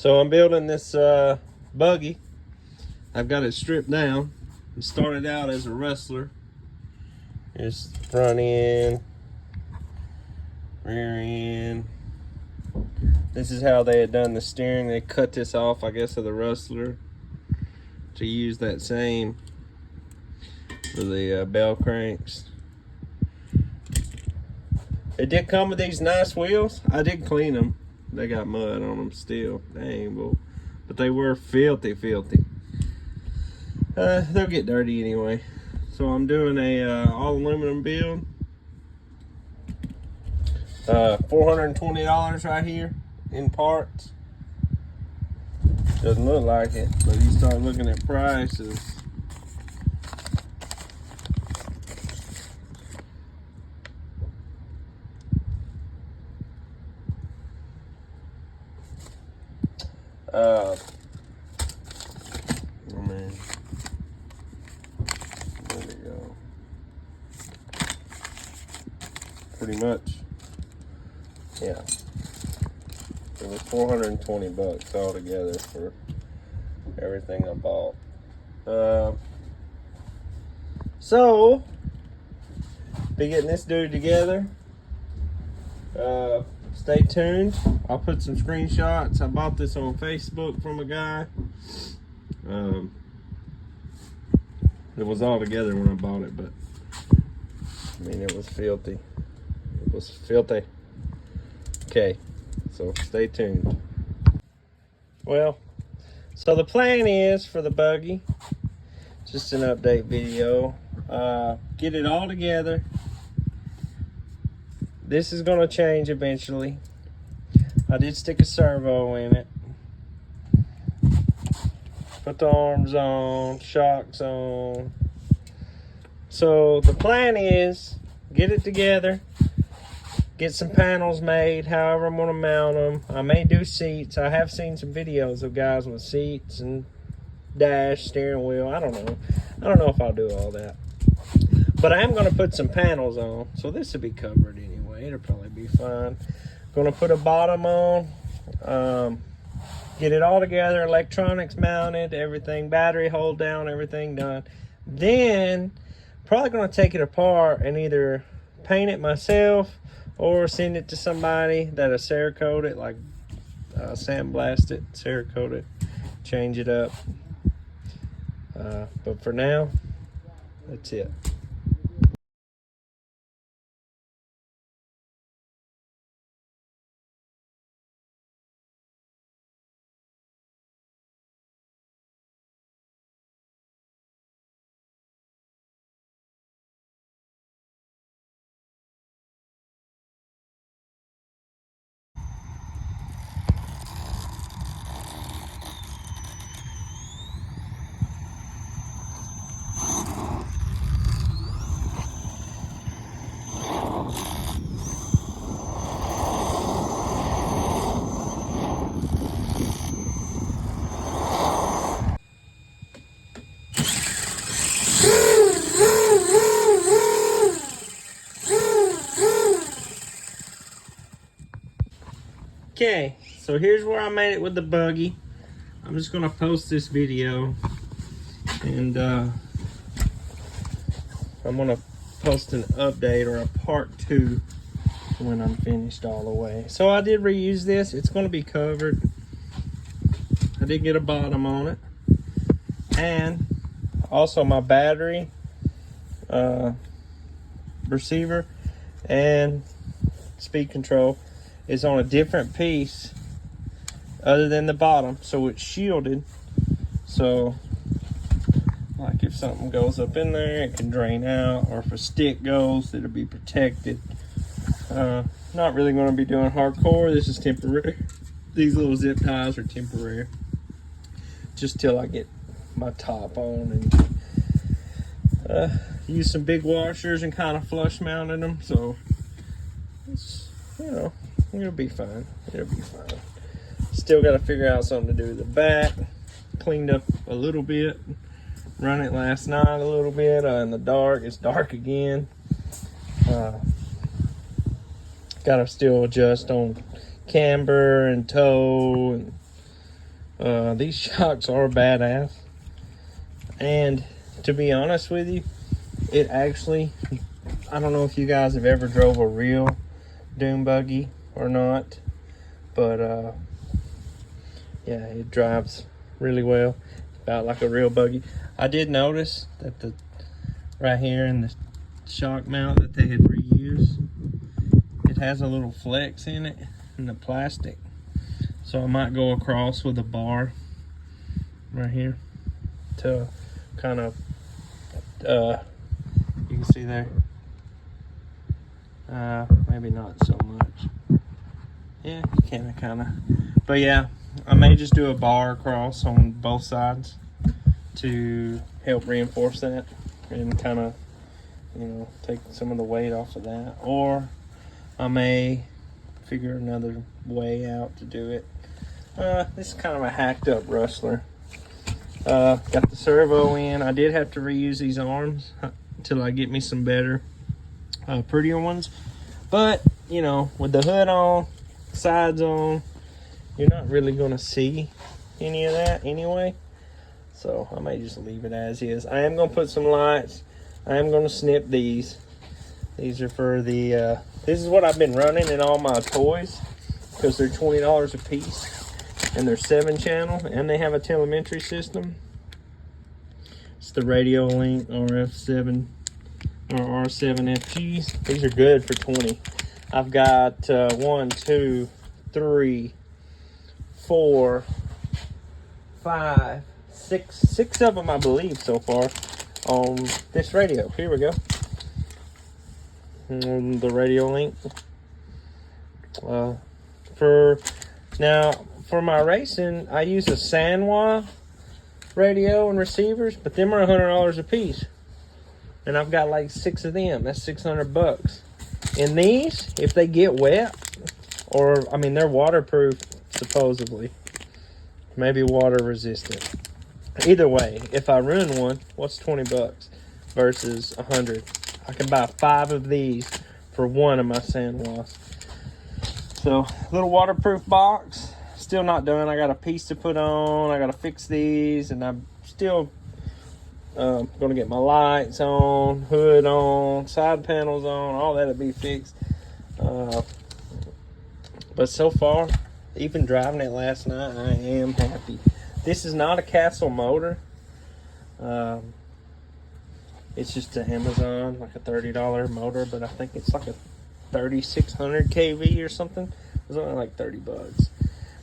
So I'm building this buggy. I've got it stripped down. It started out as a wrestler. Here's the front end, rear end. This is how they had done the steering. They cut this off, I guess, of the wrestler to use that same for the bell cranks. It did come with these nice wheels. I did clean them. They got mud on them still. Dang, but they were filthy. They'll get dirty anyway. So I'm doing a all aluminum build. $420 right here in parts. Doesn't look like it, but you start looking at prices. I mean, there we go. Pretty much, yeah. It was 420 bucks altogether for everything I bought. So, be getting this dude together. Stay tuned. I'll put some screenshots. I bought this on Facebook from a guy. It was all together when I bought it, but I mean, it was filthy. It was filthy. Okay, so stay tuned. Well, so the plan is for the buggy, just an update video, get it all together. This is going to change eventually. I did stick a servo in it. Put the arms on, shocks on. So the plan is get it together, get some panels made, however I'm going to mount them. I may do seats. I have seen some videos of guys with seats and dash, steering wheel. I don't know if I'll do all that. But I am going to put some panels on. So this will be covered anyway. It'll probably be fine. Going to put a bottom on. Get it all together. Electronics mounted. Everything. Battery hold down. Everything done. Then probably going to take it apart and either paint it myself or send it to somebody that'll Cerakote it, like sandblast it, Cerakote it, change it up. But for now, that's it. Okay, so here's where I made it with the buggy. I'm just gonna post this video and I'm gonna post an update or a part 2 when I'm finished all the way. So I did reuse this. It's gonna be covered. I did get a bottom on it. And also my battery, receiver, and speed control is on a different piece other than the bottom, so it's shielded. So like if something goes up in there, it can drain out, or if a stick goes, it'll be protected. Not really going to be doing hardcore. This is temporary. These little zip ties are temporary, just till I get my top on and use some big washers and kind of flush mounted them. So it's, you know, it'll be fine. It'll be fine. Still got to figure out something to do with the back. Cleaned up a little bit. Run it last night a little bit in the dark. It's dark again. Got to still adjust on camber and toe and, you know, a little bit. But other than that, everything looks good. Everything looks good. So, yeah, These shocks are badass, and to be honest with you, it actually, I don't know if you guys have ever drove a real dune buggy or not, but yeah, it drives really well, about like a real buggy. I did notice that the right here in the shock mount that they had reused, it has a little flex in it in the plastic, so I might go across with a bar right here to kind of you can see there, maybe not so much, yeah, you can kind of, but yeah, I may just do a bar across on both sides to help reinforce that and kind of, you know, take some of the weight off of that, or I may figure another way out to do it. This is kind of a hacked up rustler. Got the servo in. I did have to reuse these arms until I get me some better, prettier ones, but you know, with the hood on, sides on, you're not really going to see any of that anyway, so I may just leave it as is. I am going to put some lights. I am going to snip these. These are for the this is what I've been running in all my toys, because they're $20 a piece and they're 7-channel and they have a telemetry system. It's the Radio Link RF7 or R7FGs. These are good for 20. I've got 1, 2, 3, 4, 5, 6 of them, I believe, so far on this radio. Here we go. On the Radio Link. For my racing, I use a Sanwa radio and receivers, but them are $100 a piece, and I've got like 6 of them. That's $600. And these, if they get wet, or I mean, they're waterproof supposedly, maybe water resistant. Either way, if I ruin one, what's $20 versus 100? I can buy 5 of these for 1 of my Sanwas. So, little waterproof box. Still not done. I got a piece to put on. I got to fix these, and I'm still going to get my lights on, hood on, side panels on. All that'll be fixed. But so far, even driving it last night, I am happy. This is not a Castle motor. It's just an Amazon, like a $30 motor, but I think it's like a 3600 kV or something. It's only like $30.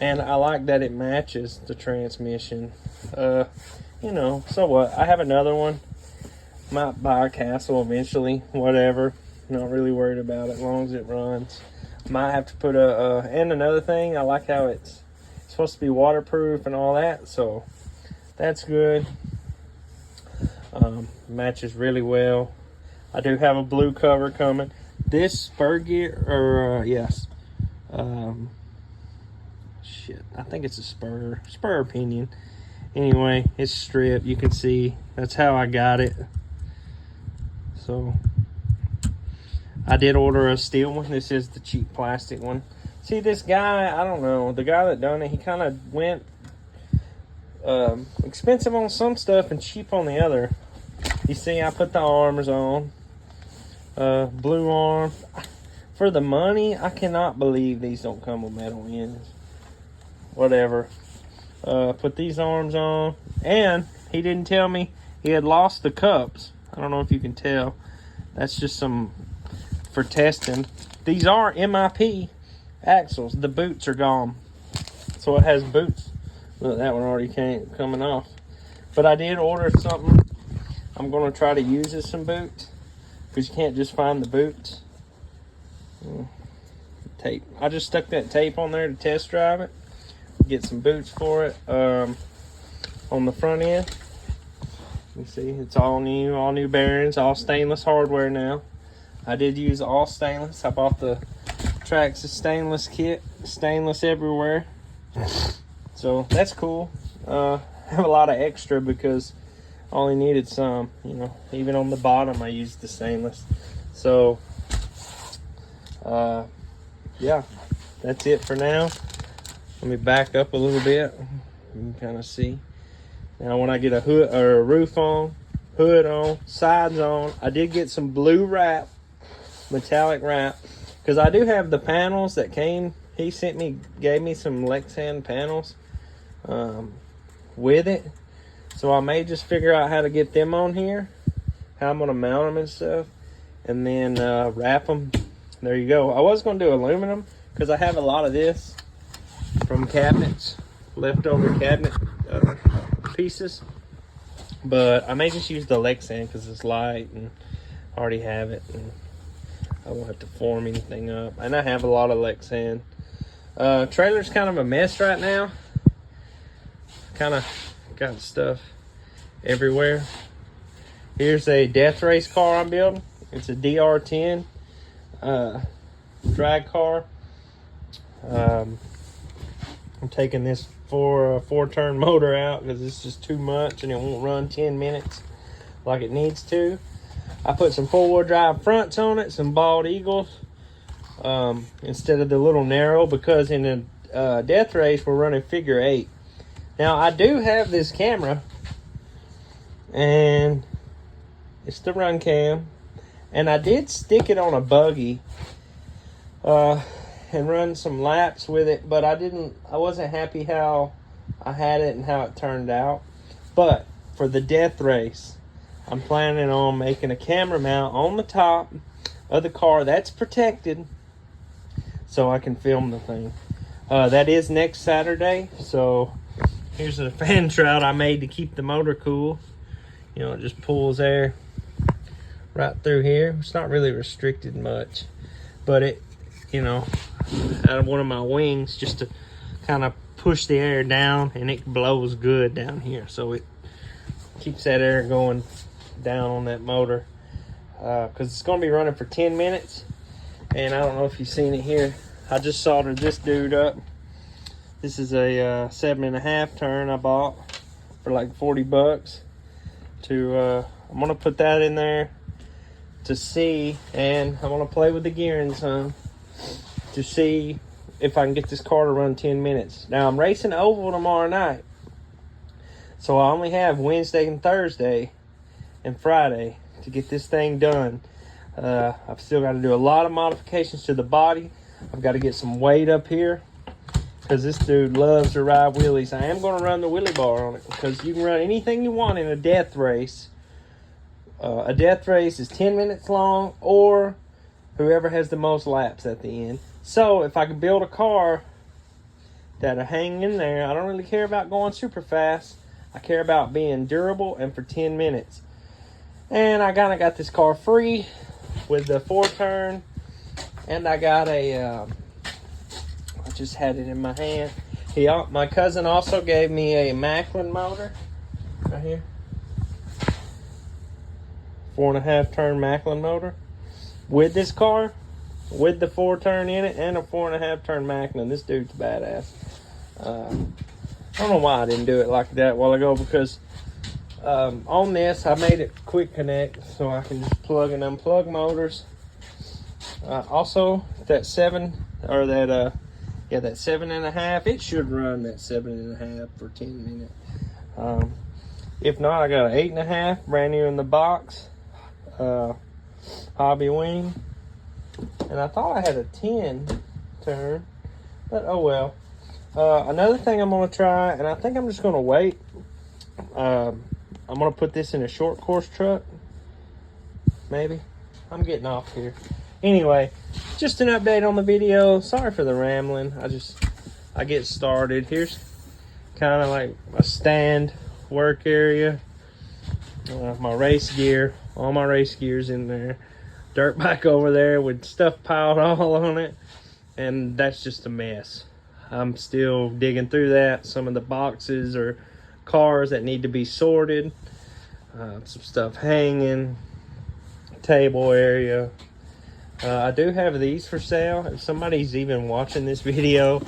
And I like that it matches the transmission. You know, so what? I have another one. Might buy a Castle eventually, whatever. Not really worried about it as long as it runs. Might have to put and another thing, I like how it's supposed to be waterproof and all that, so that's good. Matches really well. I do have a blue cover coming. This spur gear, or yes, I think it's a spur pinion. Anyway, it's stripped. You can see that's how I got it. So I did order a steel one. This is the cheap plastic one. See, this guy, I don't know, the guy that done it, he kind of went expensive on some stuff and cheap on the other. You see, I put the arms on, blue arm. For the money, I cannot believe these don't come with metal ends. Whatever. Put these arms on, and he didn't tell me he had lost the cups. I don't know if you can tell. That's just some for testing. These are MIP axles. The boots are gone, so it has boots. Look, that one already coming off. But I did order something. I'm going to try to use as some boots, because you can't just find the boots. Tape. I just stuck that tape on there to test drive it. Get some boots for it. On the front end, you see it's all new bearings, all stainless hardware now. I did use all stainless. I bought the Traxxas stainless kit, stainless everywhere. So that's cool. I have a lot of extra because I only needed some, you know. Even on the bottom I used the stainless. So yeah, that's it for now. Let me back up a little bit. You can kind of see. Now when I get a hood or a roof on, hood on, sides on, I did get some blue wrap, metallic wrap, because I do have the panels that came. He gave me some Lexan panels with it. So I may just figure out how to get them on here, how I'm gonna mount them and stuff, and then wrap them. There you go. I was gonna do aluminum because I have a lot of this from cabinets, leftover cabinet pieces, but I may just use the Lexan because it's light and I already have it, and I won't have to form anything up. And I have a lot of Lexan. Trailer's kind of a mess right now. Kind of got stuff everywhere. Here's a death race car I'm building. It's a DR10 drag car. I'm taking this for a 4-turn motor out because it's just too much and it won't run 10 minutes like it needs to. I put some 4-wheel drive fronts on it, some bald eagles, instead of the little narrow, because in the death race we're running figure 8. Now I do have this camera, and it's the run cam, and I did stick it on a buggy and run some laps with it, but I wasn't happy how I had it and how it turned out. But for the death race, I'm planning on making a camera mount on the top of the car that's protected so I can film the thing. That is next Saturday. So here's a fan shroud I made to keep the motor cool. You know, it just pulls air right through here. It's not really restricted much, but it, you know, out of one of my wings just to kind of push the air down, and it blows good down here, so it keeps that air going down on that motor, because it's going to be running for 10 minutes. And I don't know if you've seen it here, I just soldered this dude up. This is a 7.5 turn I bought for like 40 bucks. I'm gonna put that in there to see, and I'm gonna play with the gearing some to see if I can get this car to run 10 minutes. Now I'm racing oval tomorrow night, so I only have Wednesday and Thursday and Friday to get this thing done. I've still got to do a lot of modifications to the body. I've got to get some weight up here because this dude loves to ride wheelies. I am going to run the wheelie bar on it because you can run anything you want in a death race. A death race is 10 minutes long, or whoever has the most laps at the end. So if I could build a car that'll hang in there, I don't really care about going super fast. I care about being durable and for 10 minutes. And I kind of got this car free with the 4-turn, and I got I just had it in my hand. My cousin also gave me a Macklin motor right here, 4.5-turn Macklin motor with this car, with the 4-turn in it and a 4.5-turn Macklin. This dude's badass. I don't know why I didn't do it like that a while ago, because on this I made it quick connect so I can just plug and unplug motors. Also that 7.5, it should run that 7.5 for 10 minutes. If not, I got an 8.5 brand new in the box, hobby wing, and I thought I had a 10-turn, but oh well. Another thing I'm going to try, and I think I'm just going to wait, I'm going to put this in a short course truck, maybe. I'm getting off here. Anyway, just an update on the video. Sorry for the rambling. I get started. Here's kind of like my stand work area. My race gear, all my race gear's in there. Dirt bike over there with stuff piled all on it, and that's just a mess. I'm still digging through that. Some of the boxes or cars that need to be sorted, some stuff hanging, table area. I do have these for sale if somebody's even watching this video.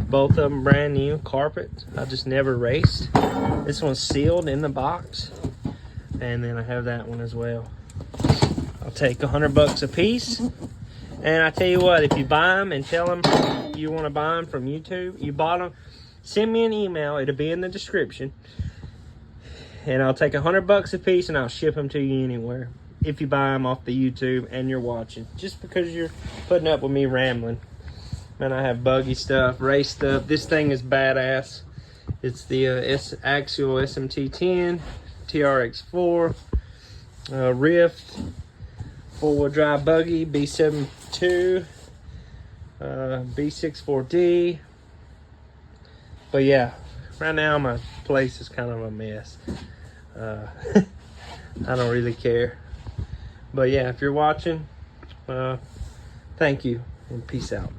Both of them brand new carpet. I just never raced. This one's sealed in the box, and then I have that one as well. I'll take $100 a piece. And I tell you what, if you buy them and tell them you want to buy them from YouTube, you bought them, send me an email. It'll be in the description. And I'll take $100 a piece and I'll ship them to you anywhere. If you buy them off the YouTube and you're watching. Just because you're putting up with me rambling. Man, I have buggy stuff, race stuff. This thing is badass. It's the Axial SMT10, TRX4, Rift, 4-wheel drive buggy, B72, B64D. But yeah, right now my place is kind of a mess. I don't really care. But yeah, if you're watching, thank you and peace out.